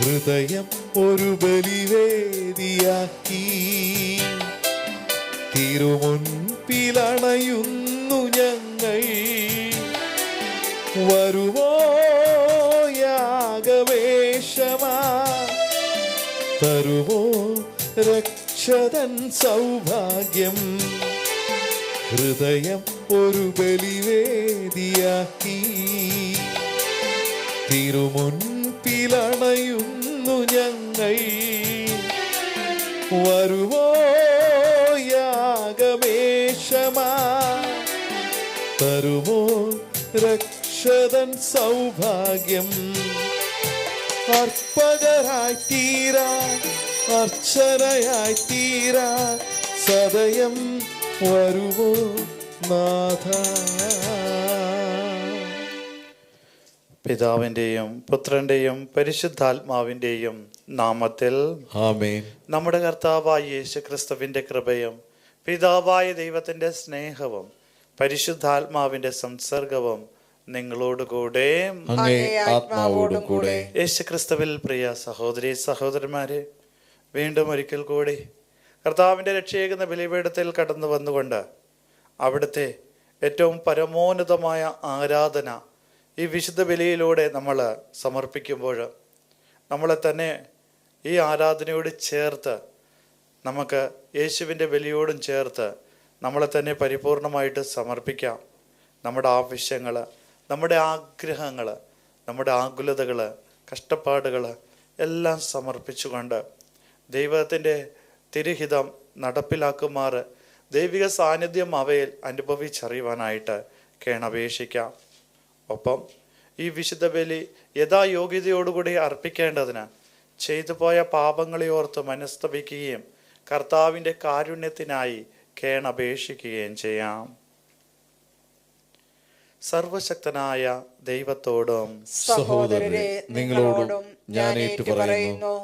ഹൃദയം ഒരു ബലിവേദിയാക്കി തിരുമുൻപിലണയുന്നു ഞങ്ങൾ. വരുമോ യാഗവേഷമാ, തരുമോ രക്ഷതൻ സൗഭാഗ്യം. ഹൃദയം ഒരു ബലിവേദിയാക്കി തിരുമുൻപിലണയുന്നു ഞങ്ങൾ. വരുമോ യാഗമേഷമാ, തരുമോ രക്ഷതൻ സൗഭാഗ്യം. അർപ്പകരായി തീരാ, അർച്ചനയായി തീരാ, സദയം വരുമോ നാഥ. പിതാവിൻ്റെയും പുത്രൻ്റെയും പരിശുദ്ധാത്മാവിൻ്റെയും നാമത്തിൽ ആമേൻ. നമ്മുടെ കർത്താവായ യേശുക്രിസ്തുവിൻ്റെ കൃപയും പിതാവായ ദൈവത്തിൻ്റെ സ്നേഹവും പരിശുദ്ധാത്മാവിൻ്റെ സംസർഗവും നിങ്ങളോടുകൂടെ ആത്മാവോടും കൂടെ. യേശുക്രിസ്തുവിൽ പ്രിയ സഹോദരി സഹോദരന്മാരെ, വീണ്ടും ഒരിക്കൽ കൂടി കർത്താവിൻ്റെ രക്ഷയേകുന്ന ബലിപീഠത്തിൽ കടന്നു വന്നുകൊണ്ട് അവിടുത്തെ ഏറ്റവും പരമോന്നതമായ ആരാധന ഈ വിശുദ്ധ ബലിയിലൂടെ നമ്മൾ സമർപ്പിക്കുമ്പോൾ നമ്മളെ തന്നെ ഈ ആരാധനയോട് ചേർത്ത് നമുക്ക് യേശുവിൻ്റെ ബലിയോടും ചേർത്ത് നമ്മളെ തന്നെ പരിപൂർണമായിട്ട് സമർപ്പിക്കാം. നമ്മുടെ ആവശ്യങ്ങൾ, നമ്മുടെ ആഗ്രഹങ്ങൾ, നമ്മുടെ ആകുലതകൾ, കഷ്ടപ്പാടുകൾ എല്ലാം സമർപ്പിച്ചുകൊണ്ട് ദൈവത്തിൻ്റെ തിരുഹിതം നടപ്പിലാക്കുമാർ ദൈവിക സാന്നിധ്യം അവയിൽ അനുഭവിച്ചറിയുവാനായിട്ട് കേണപേക്ഷിക്കാം. ഒപ്പം ഈ വിശുദ്ധ ബലി യഥായോഗ്യതയോടുകൂടി അർപ്പിക്കേണ്ടതിന് ചെയ്തു പോയ പാപങ്ങളെ ഓർത്ത് മനസ്തപിക്കുകയും കർത്താവിൻ്റെ കാരുണ്യത്തിനായി കേണപേക്ഷിക്കുകയും ചെയ്യാം. സർവശക്തനായ ദൈവത്തോടും സഹോദരരെ നിങ്ങളോടും ഞാൻ ഏറ്റുപറയുന്നു.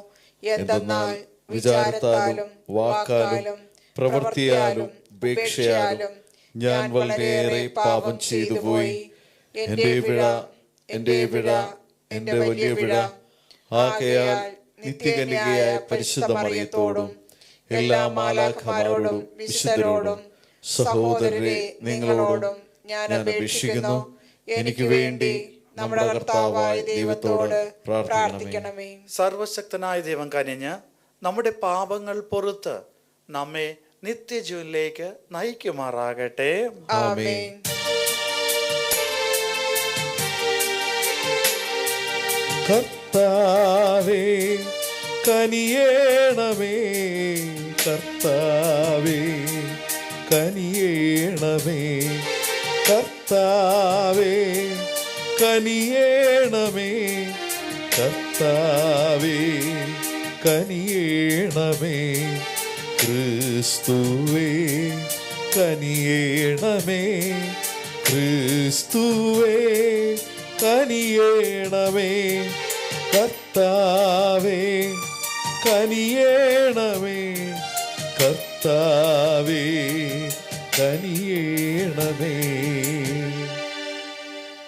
എന്തെന്നാൽ വിചാരത്താലും വാക്കാലും പ്രവൃത്തിയാലും ഉപേക്ഷയാലും ഞാൻ വളരെയേറെ പാപം ചെയ്തു പോയി. എന്റെ പിഴ, എന്റെ പിഴ, എന്റെ വലിയ പിഴ. ആകയാൽ നിത്യകന്യകയായ പരിശുദ്ധ മറിയത്തോടും എല്ലാ മാലാഖമാരോടും വിശുദ്ധരോടും സഹോദരരെ നിങ്ങളോടും ഞാൻ അപേക്ഷിക്കുന്നു, എനിക്ക് വേണ്ടി നമ്മുടെ കർത്താവായ ദൈവത്തോട് പ്രാർത്ഥിക്കണമേ. സർവശക്തനായ ദൈവം കനിഞ്ഞ് നമ്മുടെ പാപങ്ങൾ പൊറുത്ത് നമ്മെ നിത്യജീവനിലേക്ക് നയിക്കുമാറാകട്ടെ. ആമേൻ. കർത്താവേ കനിയേണമേ, കർത്താവേ കനിയേണമേ, കർത്താവേ കനിയേണമേ, കർത്താവേ കനിയേണമേ. ക്രിസ്തുവേ കനിയേണമേ, ക്രിസ്തുവേ കനിയേണമേ, കർത്താവേ കനിയേണമേ, കർത്താവേ കനിയേണമേ.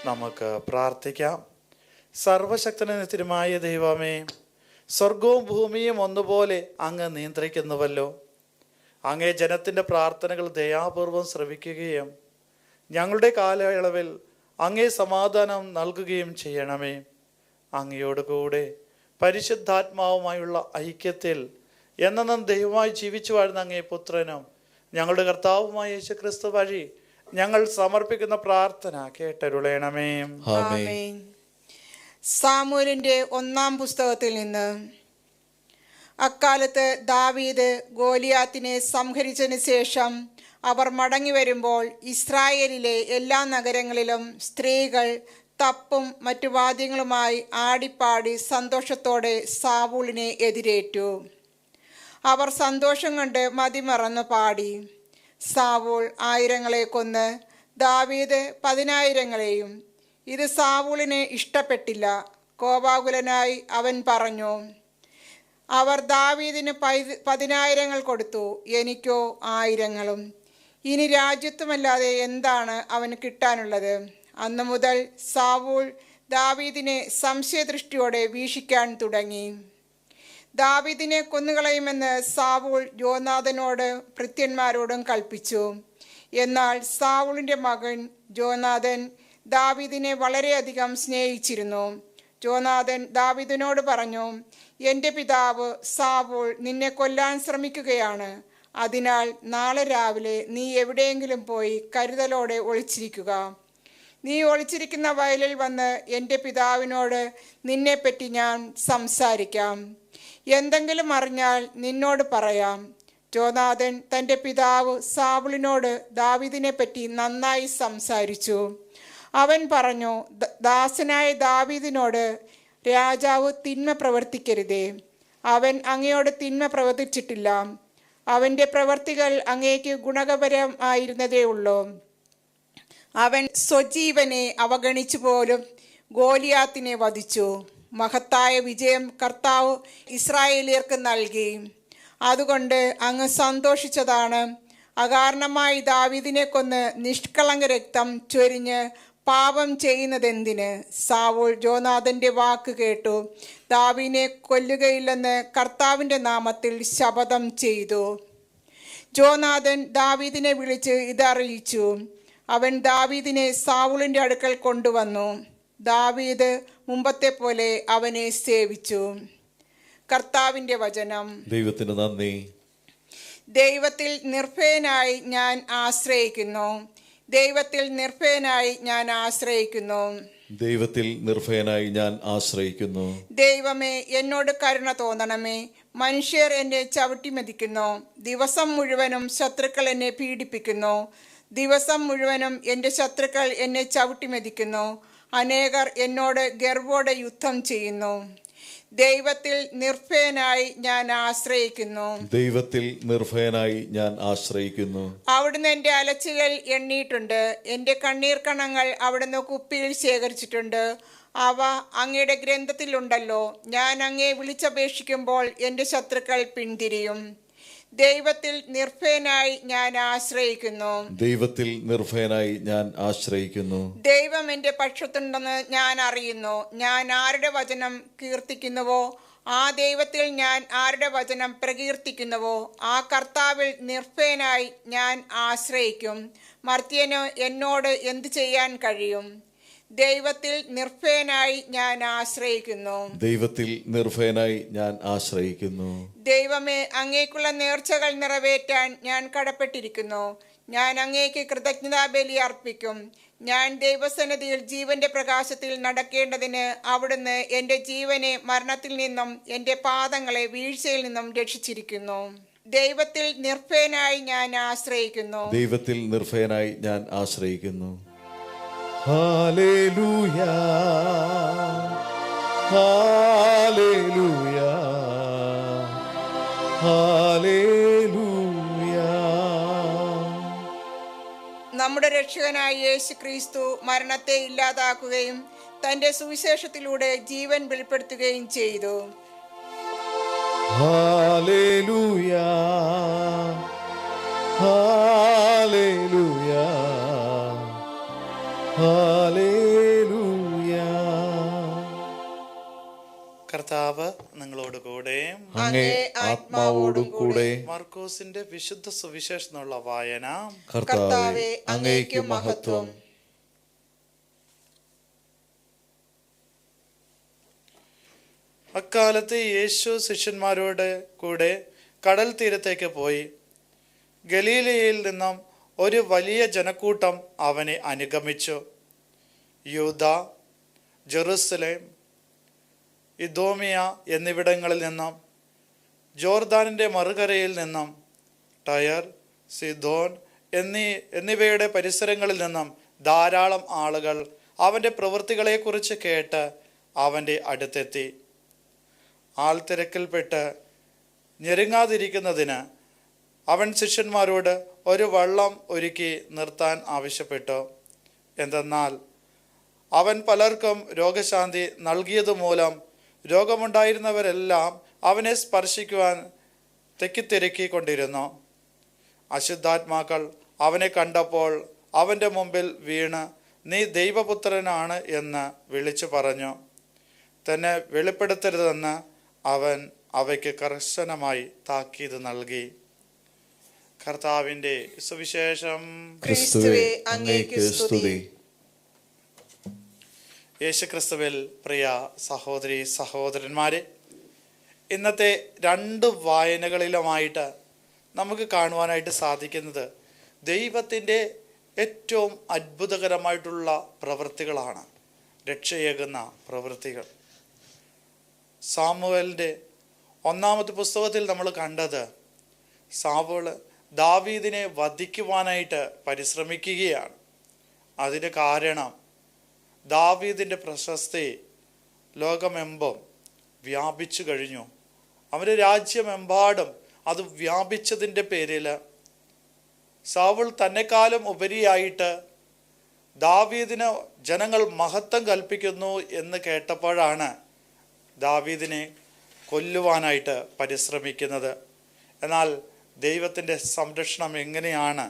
നമുക്ക് പ്രാർത്ഥിക്കാം. സർവശക്തനായ ദൈവമേ, സ്വർഗവും ഭൂമിയും ഒന്നുപോലെ അങ്ങ് നിയന്ത്രിക്കുന്നുവല്ലോ. അങ്ങേ ജനത്തിൻ്റെ പ്രാർത്ഥനകൾ ദയാപൂർവം ശ്രവിക്കുകയും ഞങ്ങളുടെ കാലയളവിൽ അങ്ങേ സമാധാനം നൽകുകയും ചെയ്യണമേ. അങ്ങയോട് കൂടെ പരിശുദ്ധാത്മാവുമായുള്ള ഐക്യത്തിൽ എന്നെന്നും ദൈവമായി ജീവിച്ചു വാഴുന്ന അങ്ങേ പുത്രനും ഞങ്ങളുടെ കർത്താവുമായ യേശുക്രിസ്തു വഴി ഞങ്ങൾ സമർപ്പിക്കുന്ന പ്രാർത്ഥന കേട്ടരുളേണമേ. ആമേൻ. സാമുവേലിന്റെ 1-ാം പുസ്തകത്തിൽ നിന്ന്. അക്കാലത്ത് ദാവീദ് ഗോലിയാത്തിനെ സംഹരിച്ചതിന് ശേഷം അവർ മടങ്ങി വരുമ്പോൾ ഇസ്രായേലിലെ എല്ലാ നഗരങ്ങളിലും സ്ത്രീകൾ തപ്പും മറ്റു വാദ്യങ്ങളുമായി ആടിപ്പാടി സന്തോഷത്തോടെ സാവൂളിനെ എതിരേറ്റു. അവർ സന്തോഷം കൊണ്ട് മതിമറന്നു പാടി. സാവൂൾ 1000 കൊന്ന് ദാവീദ് 10,000. ഇത് സാവൂളിന് ഇഷ്ടപ്പെട്ടില്ല. കോപാകുലനായി അവൻ പറഞ്ഞു, അവർ ദാവീദിന് 10,000 കൊടുത്തു, എനിക്കോ 1000. ഇനി രാജ്യത്വമല്ലാതെ എന്താണ് അവന് കിട്ടാനുള്ളത്? അന്നു മുതൽ സാവൂൾ ദാവീദിനെ സംശയദൃഷ്ടിയോടെ വീക്ഷിക്കാൻ തുടങ്ങി. ദാവീദിനെ കൊന്നുകളയുമെന്ന് സാവൂൾ യോനാഥനോട് ഭൃത്യന്മാരോടും കൽപ്പിച്ചു. എന്നാൽ സാവൂളിൻ്റെ മകൻ യോനാഥൻ ദാവീദിനെ വളരെയധികം സ്നേഹിച്ചിരുന്നു. യോനാഥൻ ദാവീദിനോട് പറഞ്ഞു, എൻ്റെ പിതാവ് സാവൂൾ നിന്നെ കൊല്ലാൻ ശ്രമിക്കുകയാണ്. അതിനാൽ നാളെ രാവിലെ നീ എവിടെയെങ്കിലും പോയി കരുതലോടെ ഒളിച്ചിരിക്കുക. നീ ഒളിച്ചിരിക്കുന്ന വയലിൽ വന്ന് എൻ്റെ പിതാവിനോട് നിന്നെപ്പറ്റി ഞാൻ സംസാരിക്കാം. എന്തെങ്കിലും അറിഞ്ഞാൽ നിന്നോട് പറയാം. യോനാഥൻ തൻ്റെ പിതാവ് സാവൂളിനോട് ദാവീദിനെ പറ്റി നന്നായി സംസാരിച്ചു. അവൻ പറഞ്ഞു, ദാസനായ ദാവീദിനോട് രാജാവ് തിന്മ പ്രവർത്തിക്കരുതേ. അവൻ അങ്ങയോട് തിന്മ പ്രവർത്തിച്ചിട്ടില്ല. അവൻ്റെ പ്രവർത്തികൾ അങ്ങേക്ക് ഗുണകരമായിരുന്നതേ ഉള്ളൂ. അവൻ സ്വജീവനെ അവഗണിച്ചു പോലും ഗോലിയാത്തിനെ വധിച്ചു. മഹത്തായ വിജയം കർത്താവ് ഇസ്രായേലിയർക്ക് നൽകി. അതുകൊണ്ട് അങ്ങ് സന്തോഷിച്ചതാണ്. അകാരണമായി ദാവീദിനെ കൊന്ന് നിഷ്കളങ്ക രക്തം ചൊരിഞ്ഞ് പാപം ചെയ്യുന്നതെന്തിന്? സാവൂൾ യോനാഥൻ്റെ വാക്ക് കേട്ടു ദാവീദിനെ കൊല്ലുകയില്ലെന്ന് കർത്താവിൻ്റെ നാമത്തിൽ ശപഥം ചെയ്തു. യോനാഥൻ ദാവീദിനെ വിളിച്ച് ഇതറിയിച്ചു. അവൻ ദാവീദിനെ സാവൂളിൻ്റെ അടുക്കൽ കൊണ്ടുവന്നു. ദാവീദ് മുമ്പത്തെ പോലെ അവനെ സേവിച്ചു. കർത്താവിൻ്റെ വചനം. ദൈവത്തിന് നന്ദി. ദൈവത്തിൽ നിർഭയനായി ഞാൻ ആശ്രയിക്കുന്നു. ദൈവത്തിൽ നിർഭയനായി ഞാൻ ആശ്രയിക്കുന്നു. ദൈവത്തിൽ നിർഭയനായി ഞാൻ ആശ്രയിക്കുന്നു. ദൈവമേ, എന്നോട് കരുണ തോന്നണമേ. മനുഷ്യർ എന്നെ ചവിട്ടി മെതിക്കുന്നു. ദിവസം മുഴുവനും ശത്രുക്കൾ എന്നെ പീഡിപ്പിക്കുന്നു. ദിവസം മുഴുവനും എൻ്റെ ശത്രുക്കൾ എന്നെ ചവിട്ടി മെതിക്കുന്നു. അനേകർ എന്നോട് ഗർവോടെ യുദ്ധം ചെയ്യുന്നു. ദൈവത്തിൽ നിർഭയനായി ഞാൻ ആശ്രയിക്കുന്നു. ദൈവത്തിൽ നിർഭയനായി ഞാൻ ആശ്രയിക്കുന്നു. അവിടുന്ന് എൻ്റെ അലച്ചികൾ എണ്ണിയിട്ടുണ്ട്. എൻ്റെ കണ്ണീർ കണങ്ങൾ അവിടുന്ന് കുപ്പിയിൽ ശേഖരിച്ചിട്ടുണ്ട്. അവ അങ്ങയുടെ ഗ്രന്ഥത്തിലുണ്ടല്ലോ. ഞാൻ അങ്ങയെ വിളിച്ചപേക്ഷിക്കുമ്പോൾ എൻ്റെ ശത്രുക്കൾ പിന്തിരിയും. ദൈവത്തിൽ നിർഭയനായി ഞാൻ ആശ്രയിക്കുന്നു. ദൈവത്തിൽ നിർഭയനായി ഞാൻ ആശ്രയിക്കുന്നു. ദൈവം എൻ്റെ പക്ഷത്തുണ്ടെന്ന് ഞാൻ അറിയുന്നു. ഞാൻ ആരുടെ വചനം കീർത്തിക്കുന്നുവോ, ആ ദൈവത്തിൽ ഞാൻ ആരുടെ വചനം പ്രകീർത്തിക്കുന്നുവോ, ആ കർത്താവിൽ നിർഭയനായി ഞാൻ ആശ്രയിക്കും. മർത്യന് എന്നോട് എന്തു ചെയ്യാൻ കഴിയും? ദൈവത്തിൽ നിർഭയനായി ഞാൻ ആശ്രയിക്കുന്നു. ദൈവത്തിൽ നിർഭയനായി ഞാൻ ആശ്രയിക്കുന്നു. ദൈവമേ, അങ്ങേക്കുള്ള നേർച്ചകൾ നിറവേറ്റാൻ ഞാൻ കടപ്പെട്ടിരിക്കുന്നു. ഞാൻ അങ്ങേക്ക് കൃതജ്ഞതാ ബലി അർപ്പിക്കും. ഞാൻ ദൈവസന്നിധിയിൽ ജീവന്റെ പ്രകാശത്തിൽ നടക്കേണ്ടതിന് അവിടുന്ന് എൻ്റെ ജീവനെ മരണത്തിൽ നിന്നും എൻ്റെ പാദങ്ങളെ വീഴ്ചയിൽ നിന്നും രക്ഷിച്ചിരിക്കുന്നു. ദൈവത്തിൽ നിർഭയനായി ഞാൻ ആശ്രയിക്കുന്നു. ദൈവത്തിൽ നിർഭയനായി ഞാൻ ആശ്രയിക്കുന്നു. Hallelujah, hallelujah, hallelujah. നമ്മുടെ രക്ഷകനായ യേശു ക്രിസ്തു മരണത്തെ ഇല്ലാതാക്കുകയും തൻ്റെ സുവിശേഷത്തിലൂടെ ജീവൻ വെളിപ്പെടുത്തുകയും ചെയ്തു. Hallelujah, hallelujah, hallelujah. കർത്താവ് നിങ്ങളോടുകൂടെ. അങ്ങേ ആത്മാവോടും കൂടെ. മാർക്കോസിന്റെ വിശുദ്ധ സുവിശേഷം എന്നുള്ള വായന. കർത്താവേ, അങ്ങേക്ക് മഹത്വം. അക്കാലത്ത് യേശു ശിഷ്യന്മാരോട് കൂടെ കടൽ തീരത്തേക്ക് പോയി. ഗലീലയിൽ നിന്നും ഒരു വലിയ ജനക്കൂട്ടം അവനെ അനുഗമിച്ചു. യൂദ, ജെറുസലേം, ഇദോമിയ എന്നിവിടങ്ങളിൽ നിന്നും, ജോർദാനിൻ്റെ മറുകരയിൽ നിന്നും, ടയർ, സിദോൻ എന്നിവയുടെ പരിസരങ്ങളിൽ നിന്നും ധാരാളം ആളുകൾ അവൻ്റെ പ്രവൃത്തികളെക്കുറിച്ച് കേട്ട് അവൻ്റെ അടുത്തെത്തി. ആൾത്തിരക്കിൽപ്പെട്ട് ഞെരുങ്ങാതിരിക്കുന്നതിന് അവൻ ശിഷ്യന്മാരോട് ഒരു വള്ളം ഒരുക്കി നിർത്താൻ ആവശ്യപ്പെട്ടു. എന്തെന്നാൽ അവൻ പലർക്കും രോഗശാന്തി നൽകിയതുമൂലം രോഗമുണ്ടായിരുന്നവരെല്ലാം അവനെ സ്പർശിക്കുവാൻ തെക്കിത്തിരക്കിക്കൊണ്ടിരുന്നു. അശുദ്ധാത്മാക്കൾ അവനെ കണ്ടപ്പോൾ അവൻ്റെ മുമ്പിൽ വീണ് നീ ദൈവപുത്രനാണ് എന്ന് വിളിച്ചു പറഞ്ഞു. തന്നെ വെളിപ്പെടുത്തരുതെന്ന് അവൻ അവയ്ക്ക് കർശനമായി താക്കീത് നൽകി. കർത്താവിൻ്റെ സുവിശേഷം. ക്രിസ്തുവേ അങ്ങേക്ക് സ്തുതി. യേശുക്രിസ്തുവിൽ പ്രിയ സഹോദരി സഹോദരന്മാരെ, ഇന്നത്തെ 2 വായനകളിലുമായിട്ട് നമുക്ക് കാണുവാനായിട്ട് സാധിക്കുന്നത് ദൈവത്തിൻ്റെ ഏറ്റവും അത്ഭുതകരമായിട്ടുള്ള പ്രവൃത്തികളാണ്, രക്ഷയേകുന്ന പ്രവൃത്തികൾ. സാമുവേലിൻ്റെ 1-ാമത്തെ പുസ്തകത്തിൽ നമ്മൾ കണ്ടത് സാവൂൾ ദാവീദിനെ വധിക്കുവാനായിട്ട് പരിശ്രമിക്കുകയാണ്. അതിന് കാരണം ദാവീദിൻ്റെ പ്രശസ്തി ലോകമെമ്പും വ്യാപിച്ചു കഴിഞ്ഞു. അവൻ്റെ രാജ്യമെമ്പാടും അത് വ്യാപിച്ചതിൻ്റെ പേരിൽ സാവൂൾ തന്നെക്കാളും ഉപരിയായിട്ട് ദാവീദിന് ജനങ്ങൾ മഹത്വം കൽപ്പിക്കുന്നു എന്ന് കേട്ടപ്പോഴാണ് ദാവീദിനെ കൊല്ലുവാനായിട്ട് പരിശ്രമിക്കുന്നത്. എന്നാൽ ദൈവത്തിൻ്റെ സംരക്ഷണം എങ്ങനെയാണ്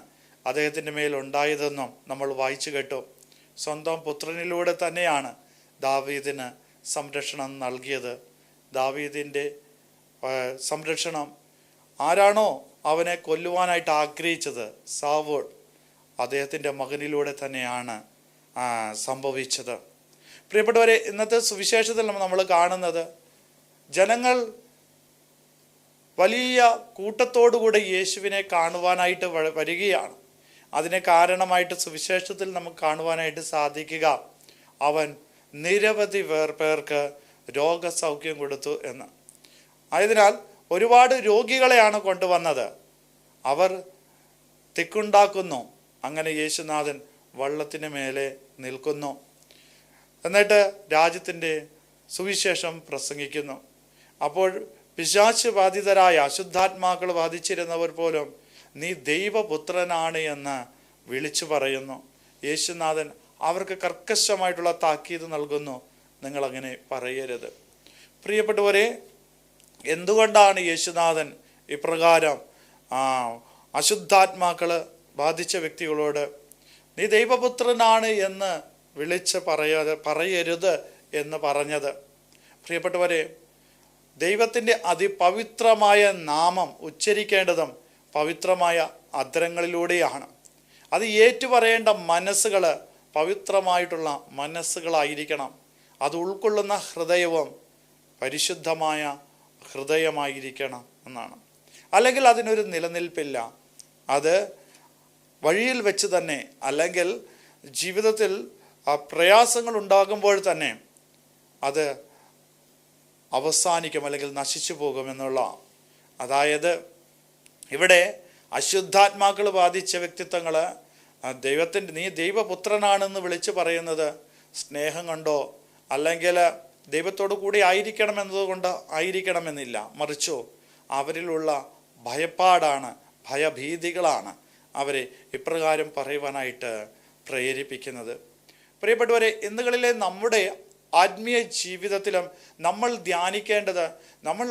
അദ്ദേഹത്തിൻ്റെ മേലുണ്ടായതെന്നും നമ്മൾ വായിച്ചു കേട്ടു. സ്വന്തം പുത്രനിലൂടെ തന്നെയാണ് ദാവീദിന് സംരക്ഷണം നൽകിയത്. ദാവീദിൻ്റെ സംരക്ഷണം ആരാണോ അവനെ കൊല്ലുവാനായിട്ട് ആഗ്രഹിച്ചത്, സാവൂൾ, അദ്ദേഹത്തിൻ്റെ മകനിലൂടെ തന്നെയാണ് സംഭവിച്ചത്. പ്രിയപ്പെട്ടവരെ, ഇന്നത്തെ സുവിശേഷത്തിൽ നമ്മൾ കാണുന്നത് ജനങ്ങൾ വലിയ കൂട്ടത്തോടുകൂടെ യേശുവിനെ കാണുവാനായിട്ട് വരികയാണ്. അതിന് കാരണമായിട്ട് സുവിശേഷത്തിൽ നമുക്ക് കാണുവാനായിട്ട് സാധിക്കുക, അവൻ നിരവധി പേർക്ക് രോഗസൗഖ്യം കൊടുത്തു എന്ന്. ആയതിനാൽ ഒരുപാട് രോഗികളെയാണ് കൊണ്ടുവന്നത്. അവർ തിക്കുണ്ടാക്കുന്നു. അങ്ങനെ യേശുനാഥൻ വള്ളത്തിന് മേലെ നിൽക്കുന്നു. എന്നിട്ട് രാജ്യത്തിൻ്റെ സുവിശേഷം പ്രസംഗിക്കുന്നു. അപ്പോൾ പിശാച് ബാധിതരായ അശുദ്ധാത്മാക്കൾ ബാധിച്ചിരുന്നവർ പോലും നീ ദൈവപുത്രനാണ് എന്ന് വിളിച്ചു പറയുന്നു. യേശുനാഥൻ അവർക്ക് കർക്കശമായിട്ടുള്ള താക്കീത് നൽകുന്നു, നിങ്ങളങ്ങനെ പറയരുത്. പ്രിയപ്പെട്ടവരെ, എന്തുകൊണ്ടാണ് യേശുനാഥൻ ഇപ്രകാരം അശുദ്ധാത്മാക്കൾ ബാധിച്ച വ്യക്തികളോട് നീ ദൈവപുത്രനാണ് എന്ന് വിളിച്ച് പറയരുത് എന്ന് പറഞ്ഞത്? പ്രിയപ്പെട്ടവരെ, ദൈവത്തിൻ്റെ അതിപവിത്രമായ നാമം ഉച്ചരിക്കേണ്ടതും പവിത്രമായ അധരങ്ങളിലൂടെയാണ്. അത് ഏറ്റുപറയേണ്ട മനസ്സുകൾ പവിത്രമായിട്ടുള്ള മനസ്സുകളായിരിക്കണം. അത് ഉൾക്കൊള്ളുന്ന ഹൃദയവും പരിശുദ്ധമായ ഹൃദയമായിരിക്കണം എന്നാണ്. അല്ലെങ്കിൽ അതിനൊരു നിലനിൽപ്പില്ല. അത് വഴിയിൽ വെച്ച് തന്നെ, അല്ലെങ്കിൽ ജീവിതത്തിൽ പ്രയാസങ്ങൾ ഉണ്ടാകുമ്പോൾ തന്നെ അത് അവസാനിക്കും, അല്ലെങ്കിൽ നശിച്ചു പോകുമെന്നുള്ള. അതായത് ഇവിടെ അശുദ്ധാത്മാക്കൾ ബാധിച്ച വ്യക്തിത്വങ്ങൾ നീ ദൈവപുത്രനാണെന്ന് വിളിച്ചു പറയുന്നത് സ്നേഹം കൊണ്ടോ അല്ലെങ്കിൽ ദൈവത്തോടു കൂടി ആയിരിക്കണമെന്നതുകൊണ്ട് ആയിരിക്കണമെന്നില്ല. മറിച്ചോ അവരിലുള്ള ഭയപ്പാടാണ്, ഭയഭീതികളാണ് അവരെ ഇപ്രകാരം പറയുവാനായിട്ട് പ്രേരിപ്പിക്കുന്നത്. പ്രിയപ്പെട്ടവരെ, ഇന്നുകളിലെ നമ്മുടെ ആത്മീയ ജീവിതത്തിലും നമ്മൾ ധ്യാനിക്കേണ്ടത്, നമ്മൾ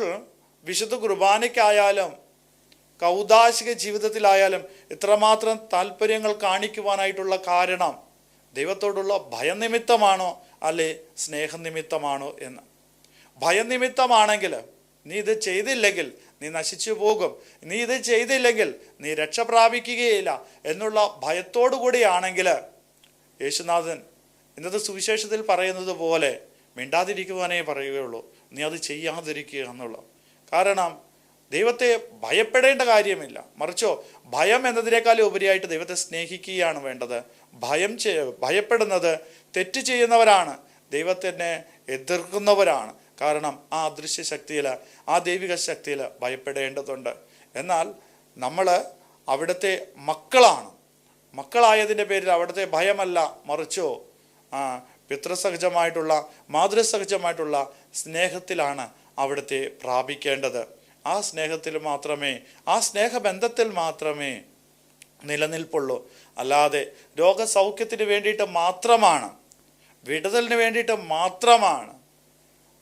വിശുദ്ധ കുർബാനയ്ക്കായാലും കൗദാശിക ജീവിതത്തിലായാലും ഇത്രമാത്രം താല്പര്യങ്ങൾ കാണിക്കുവാനായിട്ടുള്ള കാരണം ദൈവത്തോടുള്ള ഭയനിമിത്തമാണോ അല്ലെ സ്നേഹനിമിത്തമാണോ എന്ന്. ഭയനിമിത്തമാണെങ്കിൽ നീ ഇത് ചെയ്തില്ലെങ്കിൽ നീ നശിച്ചു പോകും, നീ ഇത് ചെയ്തില്ലെങ്കിൽ നീ രക്ഷ പ്രാപിക്കുകയില്ല എന്നുള്ള ഭയത്തോടു കൂടിയാണെങ്കിൽ യേശുനാഥൻ ഇന്നത്തെ സുവിശേഷത്തിൽ പറയുന്നത് പോലെ മിണ്ടാതിരിക്കുവാനേ പറയുകയുള്ളൂ, നീ അത് ചെയ്യാതിരിക്കുക എന്നുള്ളത്. കാരണം ദൈവത്തെ ഭയപ്പെടേണ്ട കാര്യമില്ല, മറിച്ചോ ഭയം എന്നതിനേക്കാളും ഉപരിയായിട്ട് ദൈവത്തെ സ്നേഹിക്കുകയാണ് വേണ്ടത്. ഭയപ്പെടുന്നത് തെറ്റ് ചെയ്യുന്നവരാണ്, ദൈവത്തിനെ എതിർക്കുന്നവരാണ്. കാരണം ആ അദൃശ്യ ശക്തിയിൽ, ആ ദൈവിക ശക്തിയിൽ ഭയപ്പെടേണ്ടതുണ്ട്. എന്നാൽ നമ്മൾ അവിടുത്തെ മക്കളാണ്. മക്കളായതിൻ്റെ പേരിൽ അവിടുത്തെ ഭയമല്ല, മറിച്ചോ പിതൃസഹജമായിട്ടുള്ള മാതൃസഹജമായിട്ടുള്ള സ്നേഹത്തിലാണ് അവിടുത്തെ പ്രാപിക്കേണ്ടത്. ആ സ്നേഹത്തിൽ മാത്രമേ, ആ സ്നേഹബന്ധത്തിൽ മാത്രമേ നിലനിൽപ്പുള്ളൂ. അല്ലാതെ രോഗസൗഖ്യത്തിന് വേണ്ടിയിട്ട് മാത്രമാണ്, വിടുതലിന് വേണ്ടിയിട്ട് മാത്രമാണ്,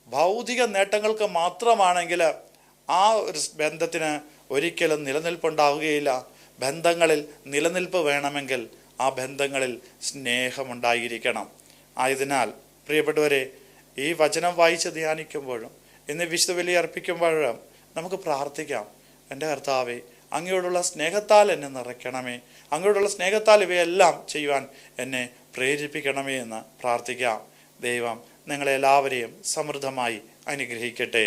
ഭൗതിക നേട്ടങ്ങൾക്ക് മാത്രമാണെങ്കിൽ ആ ഒരു ബന്ധത്തിന് ഒരിക്കലും നിലനിൽപ്പുണ്ടാവുകയില്ല. ബന്ധങ്ങളിൽ നിലനിൽപ്പ് വേണമെങ്കിൽ ആ ബന്ധങ്ങളിൽ സ്നേഹമുണ്ടായിരിക്കണം. ആയതിനാൽ പ്രിയപ്പെട്ടവരെ, ഈ വചനം വായിച്ച് ധ്യാനിക്കുമ്പോഴും ഇന്ന് വിശുദ്ധ ബലി അർപ്പിക്കുമ്പോഴും നമുക്ക് പ്രാർത്ഥിക്കാം, എൻ്റെ കർത്താവേ, അങ്ങയോടുള്ള സ്നേഹത്താൽ എന്നെ നിറയ്ക്കണമേ, അങ്ങയോടുള്ള സ്നേഹത്താൽ ഇവയെല്ലാം ചെയ്യുവാൻ എന്നെ പ്രേരിപ്പിക്കണമേ എന്ന് പ്രാർത്ഥിക്കാം. ദൈവം നിങ്ങളെല്ലാവരെയും സമൃദ്ധമായി അനുഗ്രഹിക്കട്ടെ.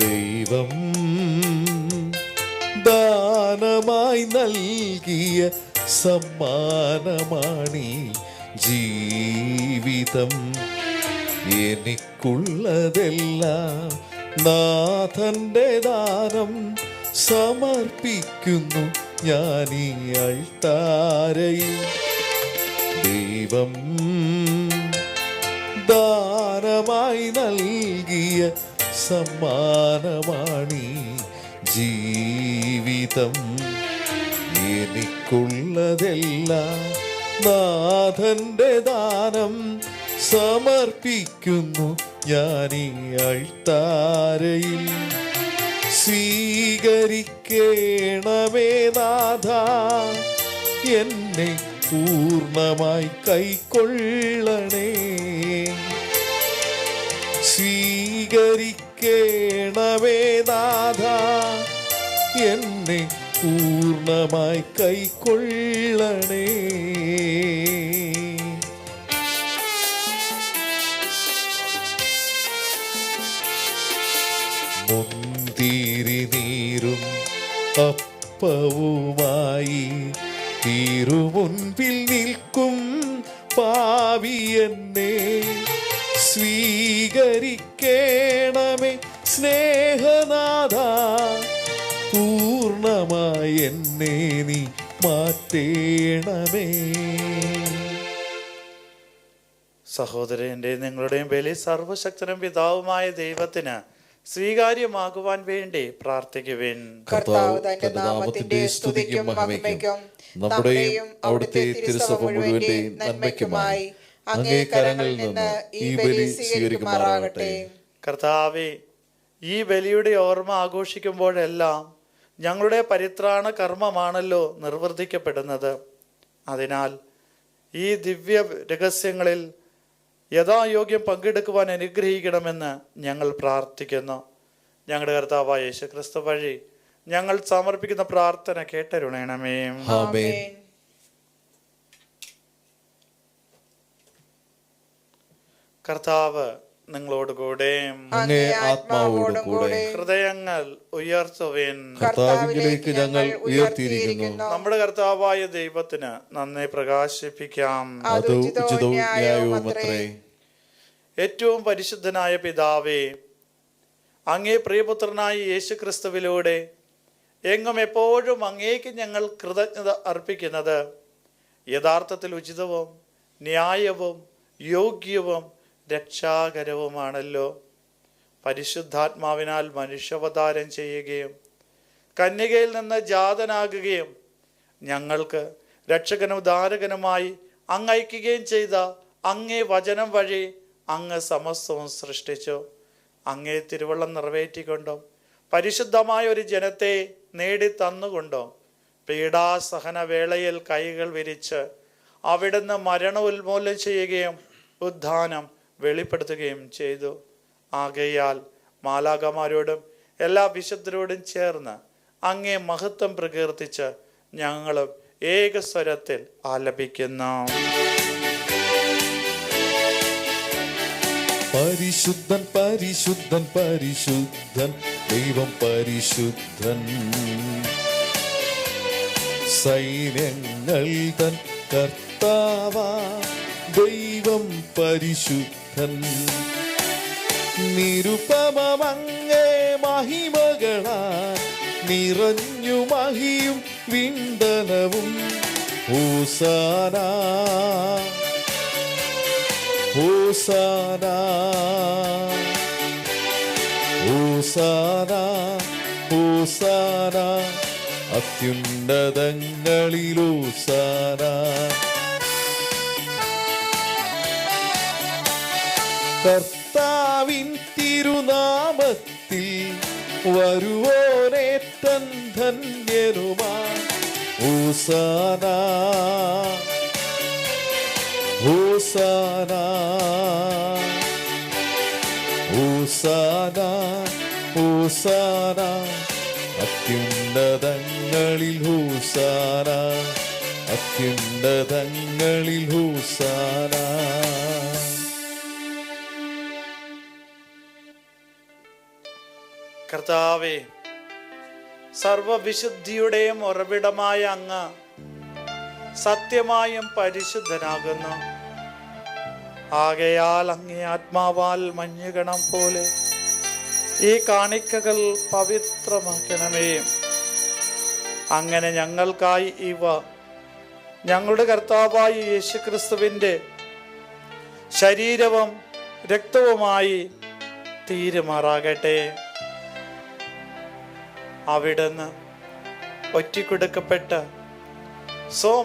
ദൈവം ദാനമായി നൽകിയ സമ്മാനമാണീ ജീവിതം. എനിക്കുള്ളതെല്ലാം നാഥന്റെ ദാനം സമർപ്പിക്കുന്നു ഞാനീ അൾത്താരയിൽ. ദൈവം ദാനമായി നൽകിയ സമ്മാനമാണീ ജീവിതം. എനിക്കുള്ളതെല്ലാം നാഥന്റെ ദാനം സമർപ്പിക്കുന്നു ഞാനീ അൾത്താരയിൽ. സ്വീകരിക്കേണമേ നാഥ, എന്നെ പൂർണ്ണമായി കൈക്കൊള്ളണേ. സ്വീകരിക്കേണമേ നാഥ, എന്നെ പൂർണ്ണമായി കൈക്കൊള്ളണേ. മുന്തിരി നീരും അപ്പവുമായി തിരുമുൻപിൽ നിൽക്കും പാവി എന്നെ സ്വീകരിക്കേണമേ സ്നേഹനാഥ. പൂർണ്ണമായി എന്നെ നീ മാറ്റേണമേ. സഹോദരൻ്റെയും നിങ്ങളുടെയും ബലി സർവശക്തനും പിതാവുമായ ദൈവത്തിന് സ്വീകാര്യമാകുവാൻ വേണ്ടി പ്രാർത്ഥിക്കുവിൻ. കർത്താവ് തന്റെ നാമത്തിന്റെ സ്തുതിക്കും മഹിമയ്ക്കും നമ്മുടെയും അവിടുത്തെ തിരുസഭ മുഴുവന്റെയും നന്മയ്ക്കുമായി അങ്ങേ കരങ്ങളിൽ നിന്ന് ഈ ബലി സ്വീകരിക്കുമാറാകട്ടെ. കർത്താവേ, ഈ ബലിയുടെ ഓർമ്മ ആഘോഷിക്കുമ്പോഴെല്ലാം ഞങ്ങളുടെ പരിത്രാണ കർമ്മമാണല്ലോ നിർവർത്തിക്കപ്പെടുന്നത്. അതിനാൽ ഈ ദിവ്യ രഹസ്യങ്ങളിൽ യഥായോഗ്യം പങ്കെടുക്കുവാൻ അനുഗ്രഹിക്കണമെന്ന് ഞങ്ങൾ പ്രാർത്ഥിക്കുന്നു. ഞങ്ങളുടെ കർത്താവായ യേശുക്രിസ്തു വഴി ഞങ്ങൾ സമർപ്പിക്കുന്ന പ്രാർത്ഥന കേട്ടരുളണമേ. ആമേൻ. കർത്താവ് നിങ്ങളോടുകൂടെ, അങ്ങേ ആത്മാവോടും കൂടെ. ഹൃദയങ്ങൾ ഉയർത്തുവിൻ. കർത്താവിലേക്ക് ഞങ്ങൾ ഉയർത്തിയിരിക്കുന്നു. നമ്മുടെ കർത്താവായ ദൈവത്തിന് നന്ദി പ്രകാശിപ്പിക്കാം. അത് ഉചിതവും ന്യായവുമത്രേ. ഏറ്റവും പരിശുദ്ധനായ പിതാവേ, അങ്ങേ പ്രിയപുത്രനായ യേശുക്രിസ്തുവിലൂടെ എങ്ങും എപ്പോഴും അങ്ങേക്ക് ഞങ്ങൾ കൃതജ്ഞത അർപ്പിക്കുന്നത് യഥാർത്ഥത്തിൽ ഉചിതവും ന്യായവും യോഗ്യവും രക്ഷാകരവുമാണല്ലോ. പരിശുദ്ധാത്മാവിനാൽ മനുഷ്യാവതാരം ചെയ്യുകയും കന്യകയിൽ നിന്ന് ജാതനാകുകയും ഞങ്ങൾക്ക് രക്ഷകനും ഉദ്ധാരകനുമായി അങ്ങ് അയക്കുകയും ചെയ്ത അങ്ങേ വചനം വഴി അങ്ങ് സമസ്തവും സൃഷ്ടിച്ചു. അങ്ങേ തിരുവള്ളം നിറവേറ്റിക്കൊണ്ടും പരിശുദ്ധമായ ഒരു ജനത്തെ നേടിത്തന്നുകൊണ്ടും പീഡാസഹന വേളയിൽ കൈകൾ വിരിച്ച് അവിടുന്ന് മരണം ഉന്മൂലനം ചെയ്യുകയും ഉദ്ധാനം വെളിപ്പെടുത്തുകയും ചെയ്തു. ആകയാൽ മാലാഖമാരോടും എല്ലാ വിശുദ്ധരോടും ചേർന്ന് അങ്ങേ മഹത്വം പ്രകീർത്തിച്ച് ഞങ്ങളും ഏകസ്വരത്തിൽ ആലപിക്കുന്നു. പരിശുദ്ധൻ പരിശുദ്ധൻ പരിശുദ്ധൻ ദൈവം പരിശുദ്ധൻ. സൈന്യങ്ങൾ തൻ കർത്താവാ ദൈവം പരിശുദ്ധൻ. നിരുപമങ്ങേ മഹിമകളാ നിറഞ്ഞു മഹിയും വിണ്ടനവും. ഹോസാന ഹോസാന ഹോസാന ഹോസാന അത്യുന്നതങ്ങളിൽ ഹോസാന. കർത്താവിൻ തിരുനാമത്തിൽ വരുവോനേറ്റം ധന്യനുമാ. ഹോസാന ഹോസാന ഹോസാന ഹോസാന, അത്യുന്നതങ്ങളിൽ ഹോസാന, അത്യുന്നതങ്ങളിൽ ഹോസാന. കർത്താവേ, സർവവിശുദ്ധിയുടെയും ഉറവിടമായ അങ്ങ് സത്യമായും പരിശുദ്ധനാകുന്നു. ആകയാൽ അങ്ങേ ആത്മാവാൽ മഞ്ഞുകണം പോലെ ഈ കാണിക്കകൾ പവിത്രമാക്കണമേ. അങ്ങനെ ഞങ്ങൾക്കായി ഇവ ഞങ്ങളുടെ കർത്താവായ യേശുക്രിസ്തുവിൻ്റെ ശരീരവും രക്തവുമായി തീരുമാറാകട്ടെ. അവിടുന്ന് ഒറ്റിക്കൊടുക്കപ്പെട്ട്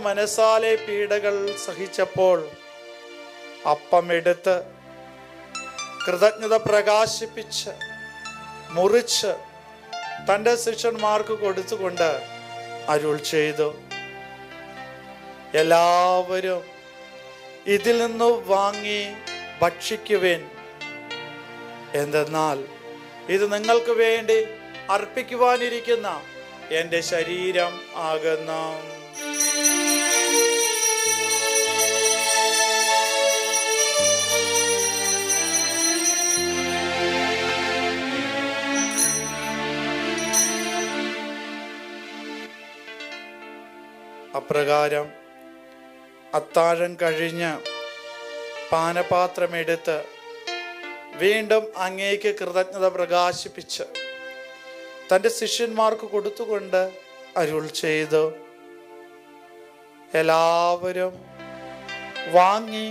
മനസാലെ പീഡകൾ സഹിച്ചപ്പോൾ അപ്പമെടുത്ത് കൃതജ്ഞത പ്രകാശിപ്പിച്ച് മുറിച്ച് തൻ്റെ ശിഷ്യന്മാർക്ക് കൊടുത്തുകൊണ്ട് അരുൾ ചെയ്തു, എല്ലാവരും ഇതിൽ നിന്ന് വാങ്ങി ഭക്ഷിക്കുവേൻ. എന്തെന്നാൽ ഇത് നിങ്ങൾക്ക് വേണ്ടി അർപ്പിക്കുവാനിരിക്കുന്ന എൻ്റെ ശരീരം ആകുന്നു. അപ്രകാരം അത്താഴം കഴിഞ്ഞ് പാനപാത്രമെടുത്ത് വീണ്ടും അങ്ങേക്ക് കൃതജ്ഞത പ്രകാശിപ്പിച്ച് തൻ്റെ ശിഷ്യന്മാർക്ക് കൊടുത്തുകൊണ്ട് അരുൾ ചെയ്തു, എല്ലാവരും വാങ്ങി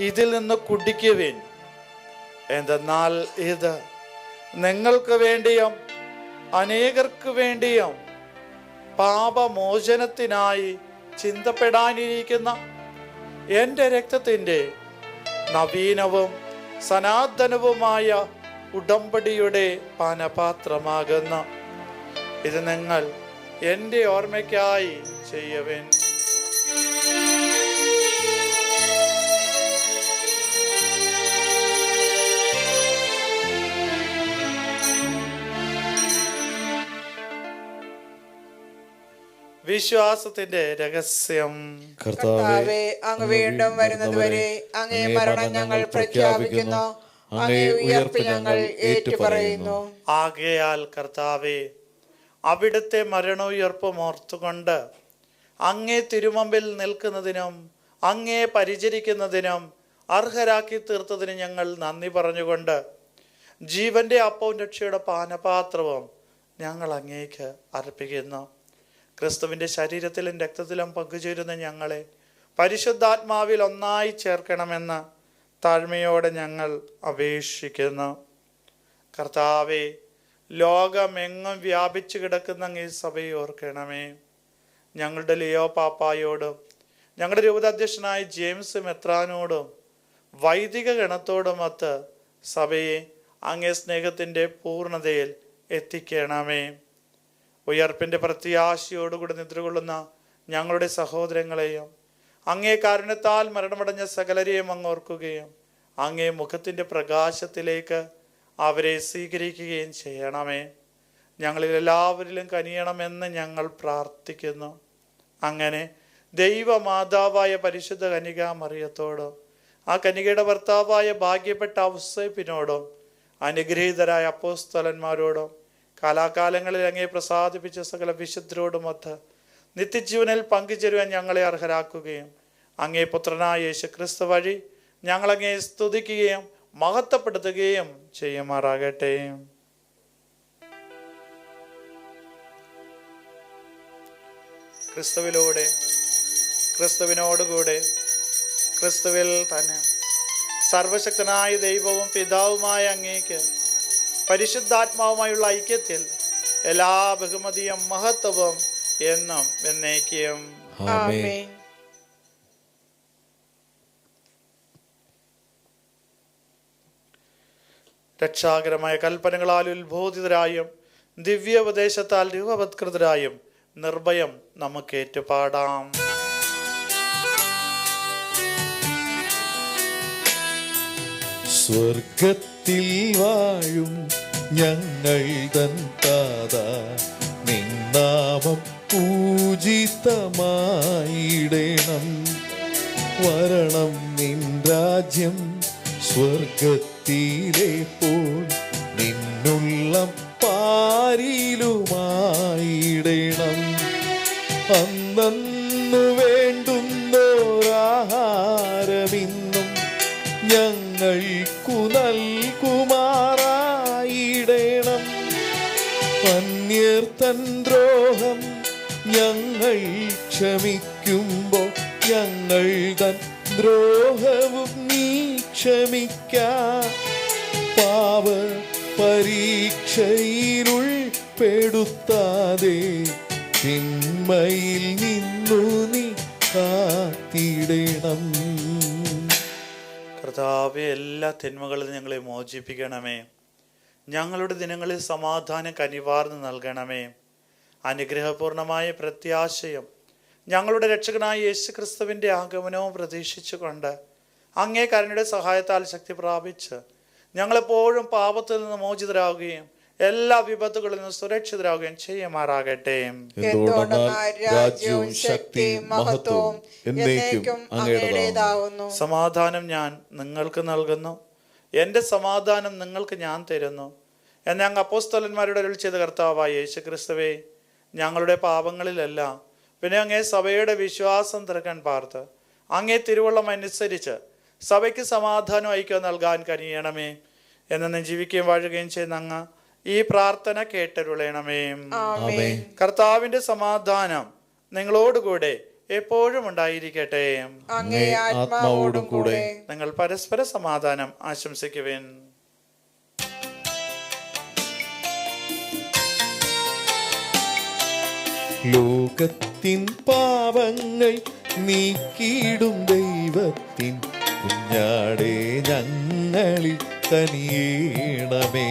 ഇതിൽ നിന്ന് കുടിക്കുവിൻ. എന്തെന്നാൽ ഇത് നിങ്ങൾക്ക് വേണ്ടിയും അനേകർക്ക് വേണ്ടിയും പാപമോചനത്തിനായി ചിന്തപ്പെടാനിരിക്കുന്ന എൻ്റെ രക്തത്തിൻ്റെ നവീനവും സനാതനവുമായ ഉടമ്പടിയുടെ പാനപാത്രമാകുന്നു. ഇത് നിങ്ങൾ എൻ്റെ ഓർമ്മയ്ക്കായി ചെയ്യുവിൻ. വിശ്വാസത്തിന്റെ രഹസ്യം. കർത്താവേ, അങ്ങ് വീണ്ടും വരുന്നതുവരെ അങ്ങേ മരണം ഞങ്ങൾ പ്രഖ്യാപിക്കുന്നു, അങ്ങേ ഉയർപ്പ് ഞങ്ങൾ ഏറ്റുപറയുന്നു. ആകയാൽ കർത്താവേ, അവിടുത്തെ മരണോയുയർപ്പും ഓർത്തുകൊണ്ട് അങ്ങേ തിരുമുമ്പിൽ നിൽക്കുന്നതിനും അങ്ങേ പരിചരിക്കുന്നതിനും അർഹരാക്കി തീർത്തതിന് ഞങ്ങൾ നന്ദി പറഞ്ഞുകൊണ്ട് ജീവന്റെ അപ്പവും രക്ഷയുടെ പാനപാത്രവും ഞങ്ങൾ അങ്ങേക്ക് അർപ്പിക്കുന്നു. ക്രിസ്തുവിൻ്റെ ശരീരത്തിലും രക്തത്തിലും പങ്കുചേരുന്ന ഞങ്ങളെ പരിശുദ്ധാത്മാവിൽ ഒന്നായി ചേർക്കണമെന്ന് താഴ്മയോടെ ഞങ്ങൾ അപേക്ഷിക്കുന്നു. കർത്താവേ, ലോകമെങ്ങും വ്യാപിച്ചു കിടക്കുന്ന ഈ സഭയെ ഓർക്കണമേ. ഞങ്ങളുടെ ലിയോ പാപ്പായോടും ഞങ്ങളുടെ രൂപതാധ്യക്ഷനായ ജെയിംസ് മെത്രാനോടും വൈദിക ഗണത്തോടുമൊത്ത് സഭയെ അങ്ങേ സ്നേഹത്തിൻ്റെ പൂർണ്ണതയിൽ എത്തിക്കണമേ. ഉയർപ്പിൻ്റെ പ്രത്യാശയോടുകൂടി നിദ്രകൊള്ളുന്ന ഞങ്ങളുടെ സഹോദരങ്ങളെയും അങ്ങേ കാരുണ്യത്താൽ മരണമടഞ്ഞ സകലരെയും അങ്ങ് ഓർക്കുകയും അങ്ങേ മുഖത്തിൻ്റെ പ്രകാശത്തിലേക്ക് അവരെ സ്വീകരിക്കുകയും ചെയ്യണമേ. ഞങ്ങളിൽ എല്ലാവരിലും കനിയണമെന്ന് ഞങ്ങൾ പ്രാർത്ഥിക്കുന്നു. അങ്ങനെ ദൈവമാതാവായ പരിശുദ്ധ കന്യകാ മറിയത്തോടും ആ കന്യകയുടെ ഭർത്താവായ ഭാഗ്യപ്പെട്ട ഔസേപ്പിനോടും അനുഗ്രഹീതരായ അപ്പോസ്തലന്മാരോടും കാലാകാലങ്ങളിൽ അങ്ങേ പ്രസാദിപ്പിച്ച സകല വിശുദ്ധരോടുമൊത്ത് നിത്യജീവനിൽ പങ്കുചേരുവാൻ ഞങ്ങളെ അർഹരാക്കുകയും അങ്ങേ പുത്രനായ യേശുക്രിസ്തു വഴി ഞങ്ങളങ്ങേ സ്തുതിക്കുകയും മഹത്വപ്പെടുത്തുകയും ചെയ്യുമാറാകട്ടെ. ക്രിസ്തുവിലൂടെ, ക്രിസ്തുവിനോടുകൂടെ, ക്രിസ്തുവിൽ തന്നെ സർവശക്തനായ ദൈവവും പിതാവുമായ അങ്ങേക്ക് പരിശുദ്ധാത്മാവുമായുള്ള ഐക്യത്തിൽ എല്ലാ ബഹുമതിയും മഹത്വവും എന്നും എന്നേക്കും ആമേൻ. രക്ഷാകരമായ കൽപ്പനകളാൽ ഉത്ബോധിതരായും ദിവ്യോപദേശത്താൽ രൂപവത്കൃതരായും നിർഭയം നമുക്ക് ഏറ്റുപാടാം. സ്വർഗത്തിൽ വാഴും ഞങ്ങൾ തൻ താത, നിന്നാമം പൂജിതമായിടണം. വരണം നിൻ രാജ്യം സ്വർഗത്തിലെ പോൽ, നിന്നുള്ളം പാരിലുമായിടണം. അന്നു വേണ്ടുന്നോരാഹാരമിന്നും ഞങ്ങൾക്കു നൽകുമാറായിടണം. അന്യർ തൻ ദ്രോഹം ഞങ്ങൾ ക്ഷമിക്കുമ്പോൾ ഞങ്ങൾ തൻ ദ്രോഹവും നീ ക്ഷമിക്കാം. പാപ പരീക്ഷയിലുൾപ്പെടുത്താതെ തിന്മയിൽ നിന്നു നീ കാത്തിടണം. കർത്താവേ, എല്ലാ തിന്മകളിൽ ഞങ്ങളെ മോചിപ്പിക്കണമേ. ഞങ്ങളുടെ ദിനങ്ങളിൽ സമാധാനം കനിവാർന്ന് നൽകണമേ. അനുഗ്രഹപൂർണമായ പ്രത്യാശയും ഞങ്ങളുടെ രക്ഷകനായ യേശു ക്രിസ്തുവിൻ്റെ ആഗമനവും പ്രതീക്ഷിച്ചുകൊണ്ട് അങ്ങേ കരുണയുടെ സഹായത്താൽ ശക്തി പ്രാപിച്ച് ഞങ്ങളെപ്പോഴും പാപത്തിൽ നിന്ന് മോചിതരാകുകയും എല്ലാ വിപത്തുകളിൽ നിന്ന് സുരക്ഷിതരാകുകയും ചെയ്യുമാറാകട്ടെ. രാജ്യവും ശക്തിയും മഹത്വവും എന്നേക്കും അങ്ങയുടേതാകുന്നു. സമാധാനം ഞാൻ നിങ്ങൾക്ക് നൽകുന്നു, എൻ്റെ സമാധാനം നിങ്ങൾക്ക് ഞാൻ തരുന്നു എന്ന് അങ്ങ് അപ്പോസ്തലന്മാരുടെ അരുൾ ചെയ്ത കർത്താവായ യേശു ക്രിസ്തുവേ, ഞങ്ങളുടെ പാപങ്ങളിലല്ല പിന്നെ അങ്ങേ സഭയുടെ വിശ്വാസം തിരക്കാൻ പാർത്ത് അങ്ങേ തിരുവള്ളം അനുസരിച്ച് സഭയ്ക്ക് സമാധാനം ഐക്യം നൽകാൻ കനിയണമേ. എന്നു ജീവിക്കുകയും വാഴുകയും ചെയ്യുന്ന അങ്ങ് ഈ പ്രാർത്ഥന കേട്ടരുളയണമേ. കർത്താവിന്റെ സമാധാനം നിങ്ങളോടുകൂടെ എപ്പോഴും ഉണ്ടായിരിക്കട്ടെ. നിങ്ങൾ പരസ്പര സമാധാനം ആശംസിക്കുവേൻ. ലോകത്തിൻ പാപങ്ങൾ നീക്കിയിടും ദൈവത്തിൻ കുഞ്ഞാടേ ഞങ്ങളിൽ കനിയേണമേ.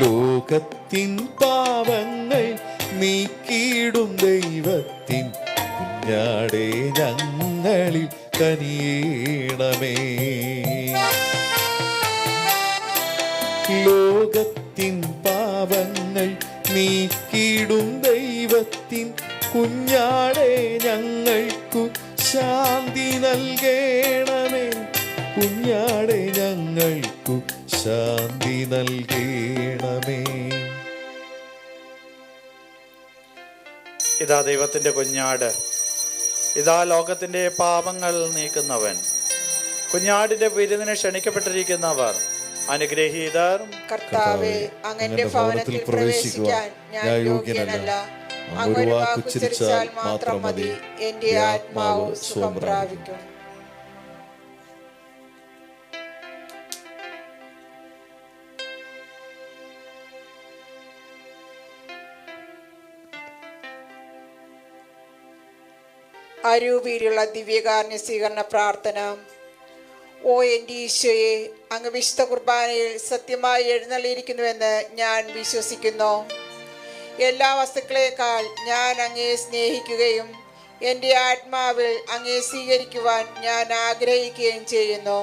ലോകത്തിൻ പാപങ്ങൾ നീക്കിയിടും ദൈവത്തിൻ കുഞ്ഞാടേ ഞങ്ങളിൽ കനിയേണമേ. ലോകത്തിൻ പാപങ്ങൾ നീക്കിയിടും ദൈവത്തിൻ കുഞ്ഞാടേ ഞങ്ങൾക്കു ശാന്തി നൽകണമേ. കുഞ്ഞാടേ ഞങ്ങൾക്കു ശാന്തി നൽകണമേ. ഇതാ ദൈവത്തിന്റെ കുഞ്ഞാട്, ഇതാ ലോകത്തിന്റെ പാപങ്ങൾ നീക്കുന്നവൻ. കുഞ്ഞാടിന്റെ വിരുന്നിന് ക്ഷണിക്കപ്പെട്ടിരിക്കുന്നവർ അനുഗ്രഹീതർ. കർത്താവേ, അങ്ങന്റെ ഭവനത്തിൽ പ്രവേശിക്കാൻ ഞാൻ യോഗ്യനല്ല. അങ്ങ് ഒരു വാക്കുച്ചരിച്ചാൽ മാത്രം മതി, എന്റെ ആത്മാവ് സുഖം പ്രാപിക്കും. അരൂപിയിലുള്ള ദിവ്യകാരുണ്യ സ്വീകരണ പ്രാർത്ഥന. ഓ എൻ്റെ ഈശോയെ, അങ്ങ് വിശുദ്ധ കുർബാനയിൽ സത്യമായി എഴുന്നള്ളിയിരിക്കുന്നുവെന്ന് ഞാൻ വിശ്വസിക്കുന്നു. എല്ലാ വസ്തുക്കളേക്കാൾ ഞാൻ അങ്ങയെ സ്നേഹിക്കുകയും എൻ്റെ ആത്മാവിൽ അങ്ങയെ സ്വീകരിക്കുവാൻ ഞാൻ ആഗ്രഹിക്കുകയും ചെയ്യുന്നു.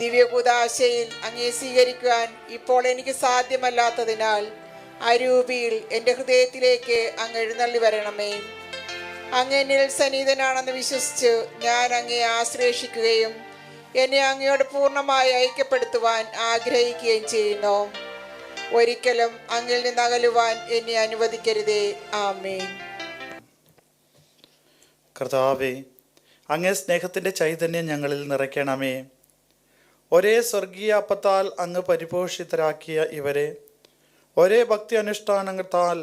ദിവ്യകൂദാശയിൽ അങ്ങയെ സ്വീകരിക്കുവാൻ ഇപ്പോൾ എനിക്ക് സാധ്യമല്ലാത്തതിനാൽ അരൂപിയിൽ എൻ്റെ ഹൃദയത്തിലേക്ക് അങ്ങ് എഴുന്നള്ളി വരണമേ. അങ്ങ് എന്നിൽ സന്നിഹിതനാണെന്ന് വിശ്വസിച്ച് ഞാൻ അങ്ങയെ ആശ്രയിക്കുകയും എന്നെ അങ്ങയോട് പൂർണ്ണമായി ഐക്യപ്പെടുത്തുവാൻ ആഗ്രഹിക്കുകയും ചെയ്യുന്നു. ഒരിക്കലും അങ്ങിൽ നിന്ന് അകലുവാൻ എന്നെ അനുവദിക്കരുതേ. ആമേൻ. കർത്താവേ, അങ്ങേ സ്നേഹത്തിന്റെ ചൈതന്യം ഞങ്ങളിൽ നിറയ്ക്കണമേ. ഒരേ സ്വർഗീയ അപ്പത്താൽ അങ്ങ് പരിപോഷിതരാക്കിയ ഇവരെ ഒരേ ഭക്തി അനുഷ്ഠാനത്താൽ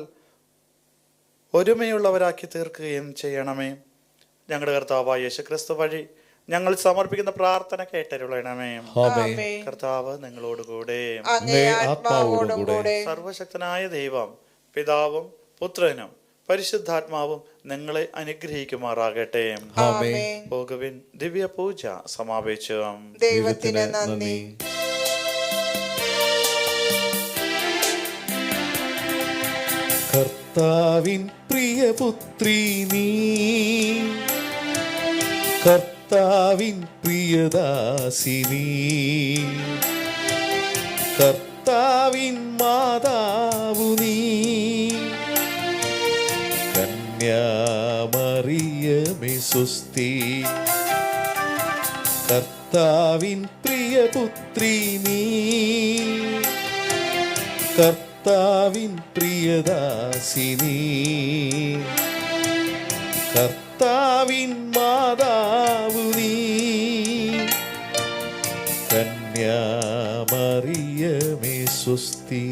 ഒരുമയുള്ളവരാക്കി തീർക്കുകയും ചെയ്യണമേ. ഞങ്ങളുടെ കർത്താവായ യേശുക്രിസ്തു വഴി ഞങ്ങൾ സമർപ്പിക്കുന്ന പ്രാർത്ഥന കേട്ടരുളണമേ. കർത്താവ് നിങ്ങളോടുകൂടെ. ആത്മാവോടുകൂടെ. സർവശക്തനായ ദൈവം പിതാവും പുത്രനും പരിശുദ്ധാത്മാവും നിങ്ങളെ അനുഗ്രഹിക്കുമാറാകട്ടെ. ആമേൻ. പോകുവിൻ, ദിവ്യ പൂജ സമാപിച്ചു. ദൈവത്തിന് നന്ദി. കർത്താവിൻ പ്രിയപുത്രി നീ, കർത്താവിൻ പ്രിയദാസിനി, കർത്താവിൻ മാതാവു നീ, കന്യാമറിയമേ സ്വസ്തി. കർത്താവിൻ പ്രിയപുത്രി നീ, കർത്താവിൻ പ്രിയദാസിനി, കർത്താവിൻ മാതാവു നീ, കന്യാമറിയമേ സ്വസ്തി.